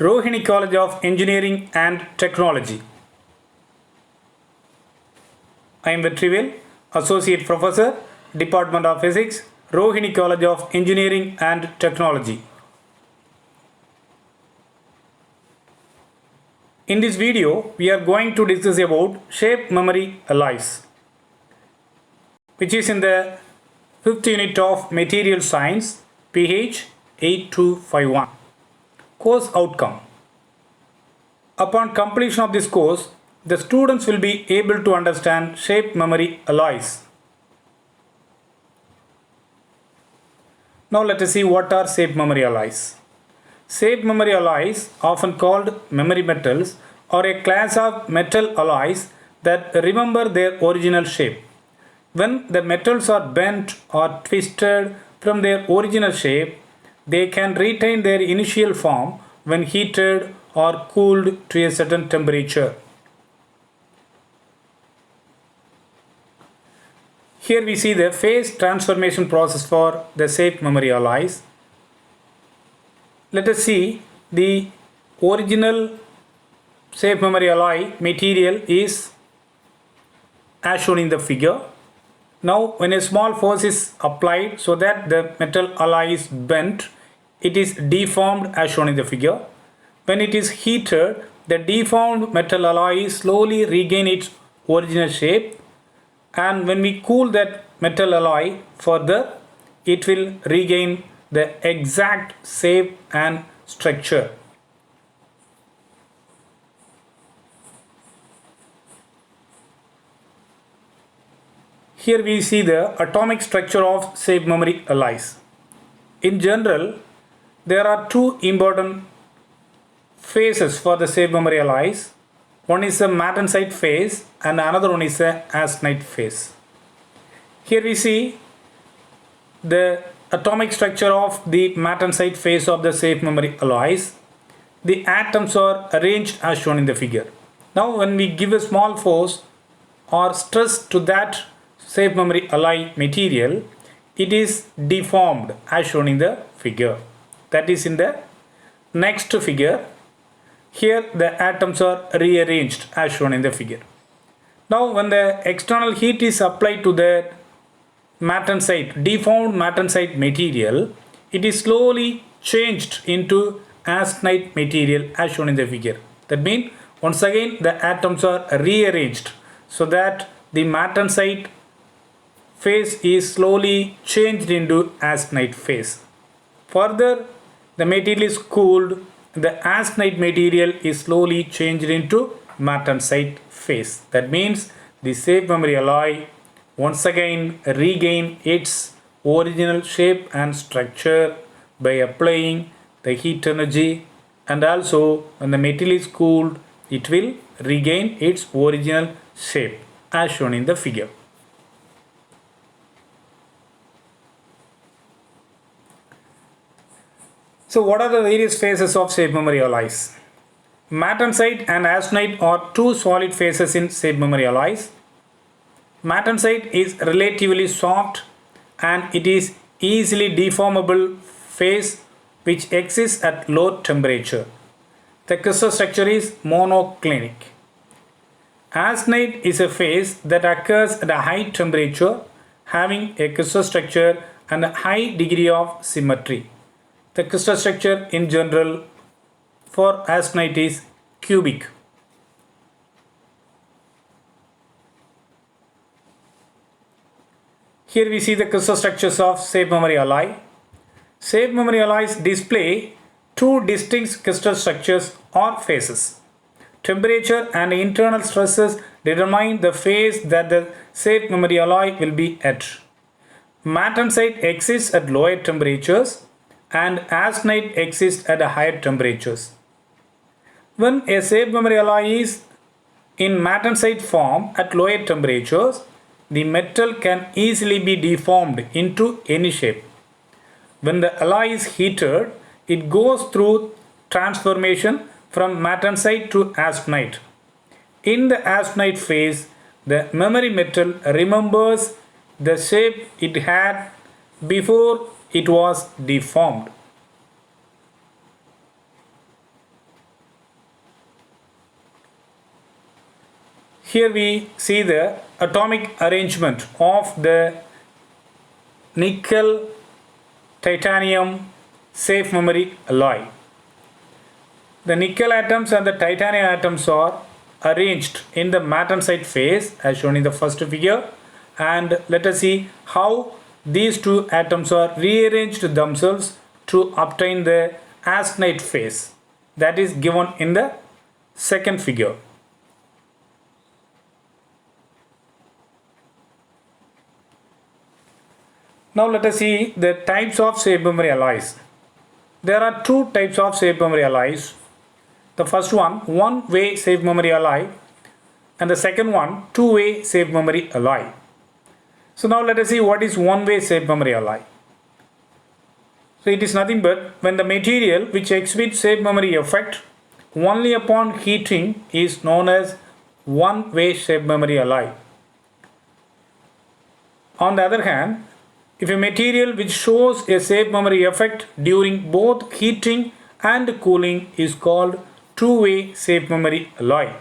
Rohini College of Engineering and Technology. I am Vetrivel, Associate Professor, Department of Physics, Rohini College of Engineering and Technology. In this video, we are going to discuss about shape memory alloys, which is in the 5th unit of Material Science, PH 8251. Course outcome. Upon completion of this course, the students will be able to understand shape memory alloys. Now let us see what are shape memory alloys. Shape memory alloys, often called memory metals, are a class of metal alloys that remember their original shape. When the metals are bent or twisted from their original shape, they can retain their initial form when heated or cooled to a certain temperature. Here we see the phase transformation process for the shape memory alloys. Let us see the original shape memory alloy material is as shown in the figure. Now when a small force is applied so that the metal alloy is bent, it is deformed as shown in the figure. When it is heated, the deformed metal alloy slowly regain its original shape, and when we cool that metal alloy further, it will regain the exact shape and structure. Here we see the atomic structure of shape memory alloys. In general, there are two important phases for the shape memory alloys. One is a martensite phase and another one is a austenite phase. Here we see the atomic structure of the martensite phase of the shape memory alloys. The atoms are arranged as shown in the figure. Now when we give a small force or stress to that shape memory alloy material, it is deformed as shown in the figure. That is in the next figure. Here the atoms are rearranged as shown in the figure. Now when the external heat is applied to the martensite, deformed martensite material, it is slowly changed into austenite material as shown in the figure. That means once again the atoms are rearranged so that the martensite phase is slowly changed into austenite phase. Further, the material is cooled, the austenite material is slowly changed into martensite phase. That means the shape memory alloy once again regain its original shape and structure by applying the heat energy, and also when the material is cooled, it will regain its original shape as shown in the figure. So what are the various phases of shape memory alloys? Martensite and austenite are two solid phases in shape memory alloys. Martensite is relatively soft and it is easily deformable phase which exists at low temperature. The crystal structure is monoclinic. Austenite is a phase that occurs at a high temperature, having a crystal structure and a high degree of symmetry. The crystal structure in general for austenite is cubic. Here we see the crystal structures of shape memory alloy. Shape memory alloys display two distinct crystal structures or phases. Temperature and internal stresses determine the phase that the shape memory alloy will be at. Martensite exists at lower temperatures and austenite exists at higher temperatures. When a shape memory alloy is in martensite form at lower temperatures, the metal can easily be deformed into any shape. When the alloy is heated, it goes through transformation from martensite to austenite. In the austenite phase, the memory metal remembers the shape it had before it was deformed. Here we see the atomic arrangement of the nickel titanium safe memory alloy. The nickel atoms and the titanium atoms are arranged in the martensite phase as shown in the first figure, and let us see how these two atoms are rearranged themselves to obtain the austenite phase that is given in the second figure. Now let us see the types of safe memory alloys. There are two types of safe memory alloys. The first one-way safe memory alloy, and the second one, two-way safe memory alloy. So now let us see what is one-way safe memory alloy. So it is nothing but when the material which exhibits safe memory effect only upon heating is known as one-way safe memory alloy. On the other hand, if a material which shows a safe memory effect during both heating and cooling is called two-way safe memory alloy.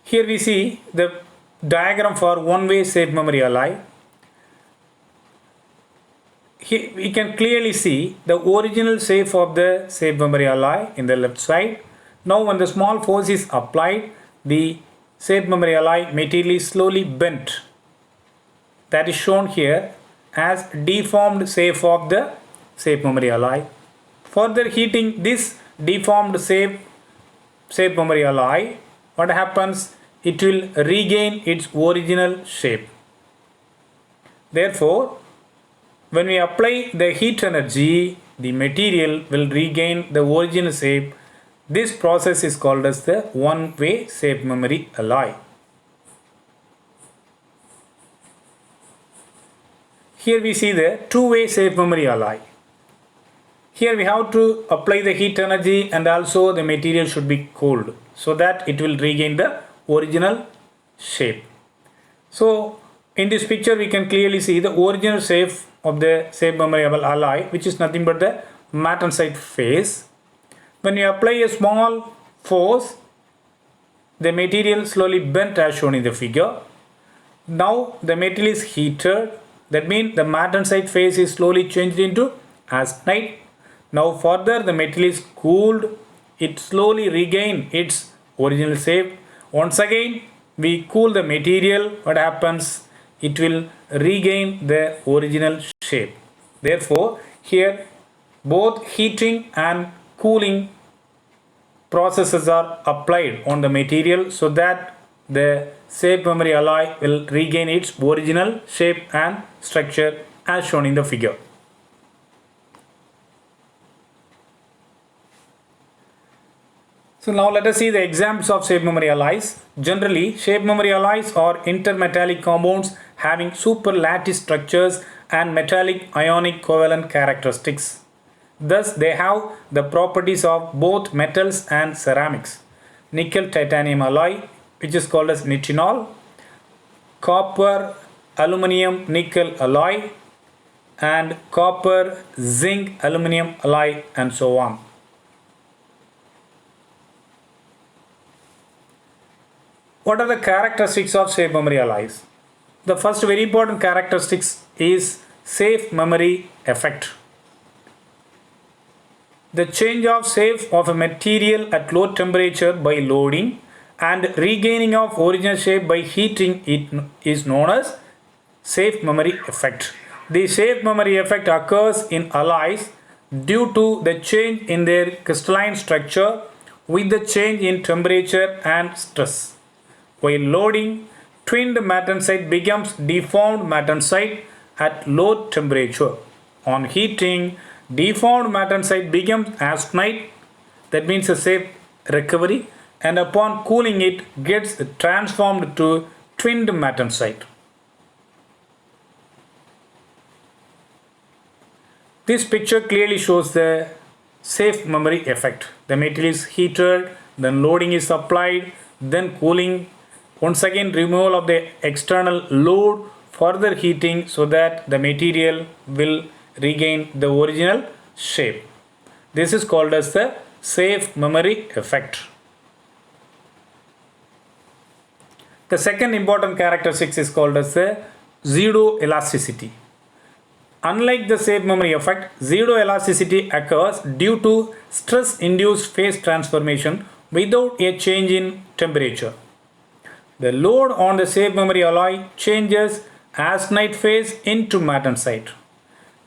Here we see the diagram for one-way safe memory alloy. Here we can clearly see the original safe of the safe memory alloy in the left side. Now when the small force is applied, the safe memory alloy material is slowly bent. That is shown here as deformed safe of the safe memory alloy. Further heating this deformed safe memory alloy, what happens? It will regain its original shape. Therefore, when we apply the heat energy, the material will regain the original shape. This process is called as the one-way safe memory alloy. Here we see the two-way safe memory alloy. Here we have to apply the heat energy, and also the material should be cooled so that it will regain the original shape. So in this picture we can clearly see the original shape of the safe memory alloy, which is nothing but the martensite phase. When you apply a small force, the material slowly bent as shown in the figure. Now the material is heated. That means the martensite phase is slowly changed into austenite. Now further the material is cooled. It slowly regains its original shape. Once again we cool the material. What happens? It will regain the original shape. Therefore here both heating and cooling processes are applied on the material so that the safe memory alloy will regain its original shape and structure as shown in the figure. So now let us see the examples of safe memory alloys. Generally, safe memory alloys are intermetallic compounds having superlattice structures and metallic ionic covalent characteristics. Thus, they have the properties of both metals and ceramics. Nickel titanium alloy, which is called as nitinol, copper aluminum nickel alloy, and copper zinc aluminum alloy, and so on. What are the characteristics of safe memory alloys? The first very important characteristics is safe memory effect. The change of shape of a material at low temperature by loading and regaining of original shape by heating it is known as safe memory effect. The safe memory effect occurs in alloys due to the change in their crystalline structure with the change in temperature and stress. While loading, twinned martensite becomes deformed martensite at low temperature. On heating, deformed martensite becomes austenite, that means a safe recovery, and upon cooling it gets transformed to twinned martensite. This picture clearly shows the safe memory effect. The material is heated, then loading is applied, then cooling, once again removal of the external load, further heating so that the material will regain the original shape. This is called as the safe memory effect. The second important characteristic is called as the zero elasticity. Unlike the safe memory effect, zero elasticity occurs due to stress induced phase transformation without a change in temperature. The load on the safe memory alloy changes austenite phase into martensite.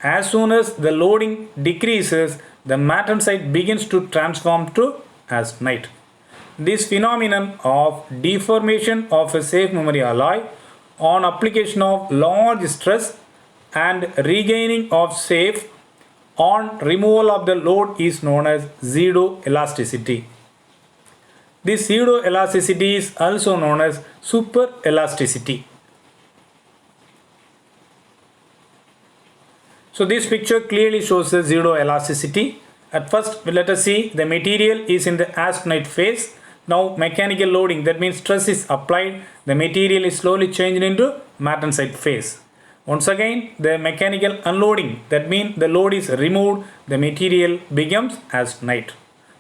As soon as the loading decreases, the martensite begins to transform to austenite. This phenomenon of deformation of a safe memory alloy on application of large stress and regaining of safe on removal of the load is known as zero elasticity. This zero elasticity is also known as super elasticity. So this picture clearly shows the zero elasticity. At first, let us see the material is in the austenite phase. Now mechanical loading, that means stress is applied, the material is slowly changed into martensite phase. Once again, the mechanical unloading, that means the load is removed, the material becomes austenite.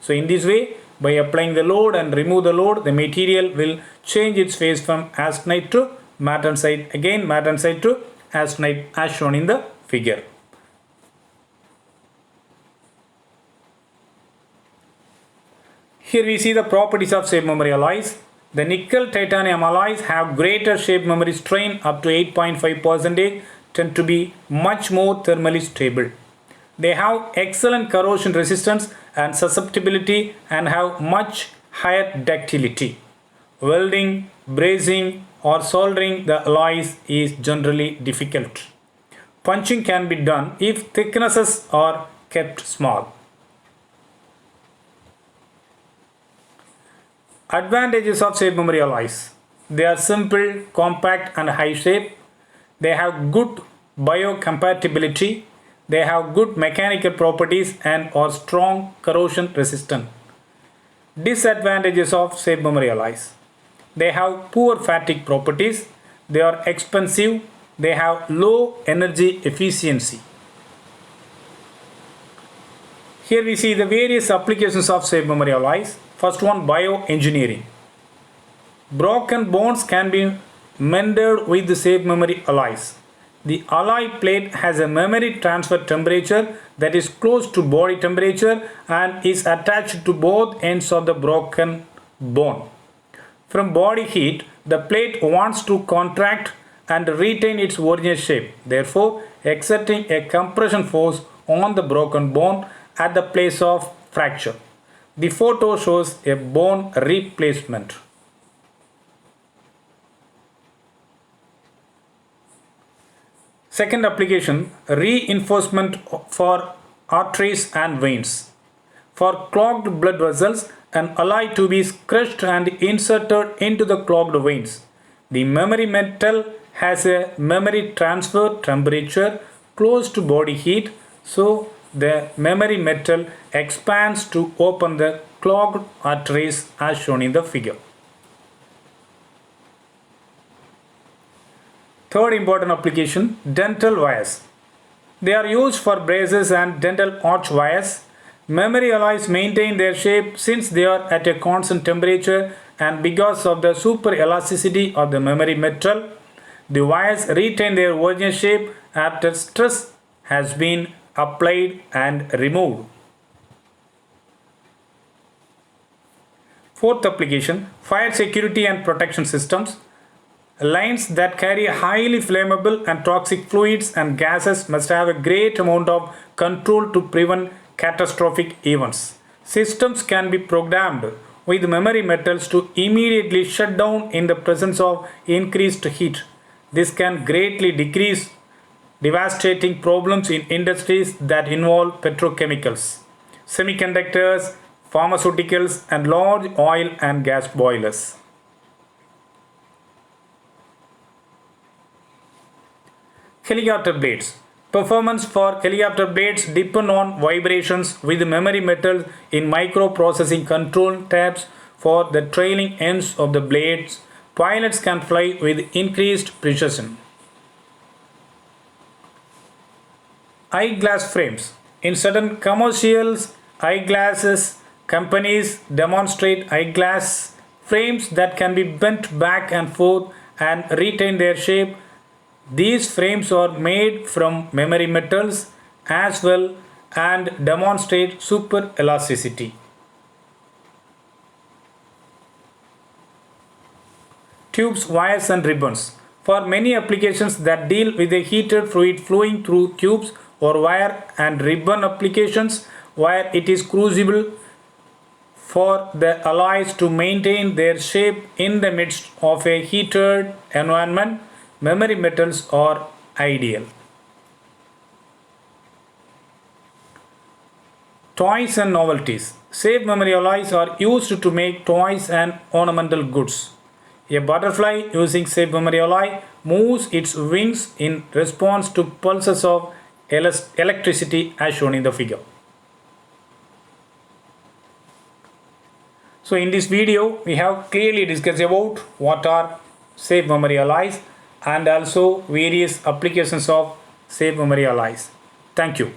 So in this way, by applying the load and remove the load, the material will change its phase from austenite to martensite, again martensite to austenite as shown in the figure. Here we see the properties of shape memory alloys. The nickel titanium alloys have greater shape memory strain up to 8.5%, tend to be much more thermally stable. They have excellent corrosion resistance and susceptibility and have much higher ductility. Welding, brazing or soldering the alloys is generally difficult. Punching can be done if thicknesses are kept small. Advantages of shape memory alloys. They are simple, compact and high shape. They have good biocompatibility. They have good mechanical properties and are strong corrosion resistant. Disadvantages of shape memory alloys. They have poor fatigue properties. They are expensive. They have low energy efficiency. Here we see the various applications of shape memory alloys. First one, bioengineering. Broken bones can be mended with the shape memory alloys. The alloy plate has a memory transfer temperature that is close to body temperature and is attached to both ends of the broken bone. From body heat, the plate wants to contract and retain its original shape, therefore exerting a compression force on the broken bone at the place of fracture. The photo shows a bone replacement. Second application, reinforcement for arteries and veins. For clogged blood vessels, an alloy tube is crushed and inserted into the clogged veins. The memory metal has a memory transfer temperature close to body heat, so the memory metal expands to open the clogged arteries as shown in the figure. Third important application, dental wires. They are used for braces and dental arch wires. Memory alloys maintain their shape since they are at a constant temperature and because of the super elasticity of the memory metal. The wires retain their original shape after stress has been applied and removed. Fourth application, fire security and protection systems. Lines that carry highly flammable and toxic fluids and gases must have a great amount of control to prevent catastrophic events. Systems can be programmed with memory metals to immediately shut down in the presence of increased heat. This can greatly decrease devastating problems in industries that involve petrochemicals, semiconductors, pharmaceuticals, and large oil and gas boilers. Helicopter blades. Performance for helicopter blades depend on vibrations with memory metal in microprocessing control tabs for the trailing ends of the blades. Pilots can fly with increased precision. Eyeglass frames. In certain commercials, eyeglasses Companies demonstrate eyeglass frames that can be bent back and forth and retain their shape. These frames are made from memory metals as well and demonstrate super elasticity. Tubes, wires and ribbons. For many applications that deal with a heated fluid flowing through tubes or wire and ribbon applications where it is crucible for the alloys to maintain their shape in the midst of a heated environment, memory metals are ideal. Toys and novelties. Safe memory alloys are used to make toys and ornamental goods. A butterfly using safe memory alloy moves its wings in response to pulses of electricity as shown in the figure. So in this video we have clearly discussed about what are safe memory alloys and also various applications of safe memory alloys. Thank you.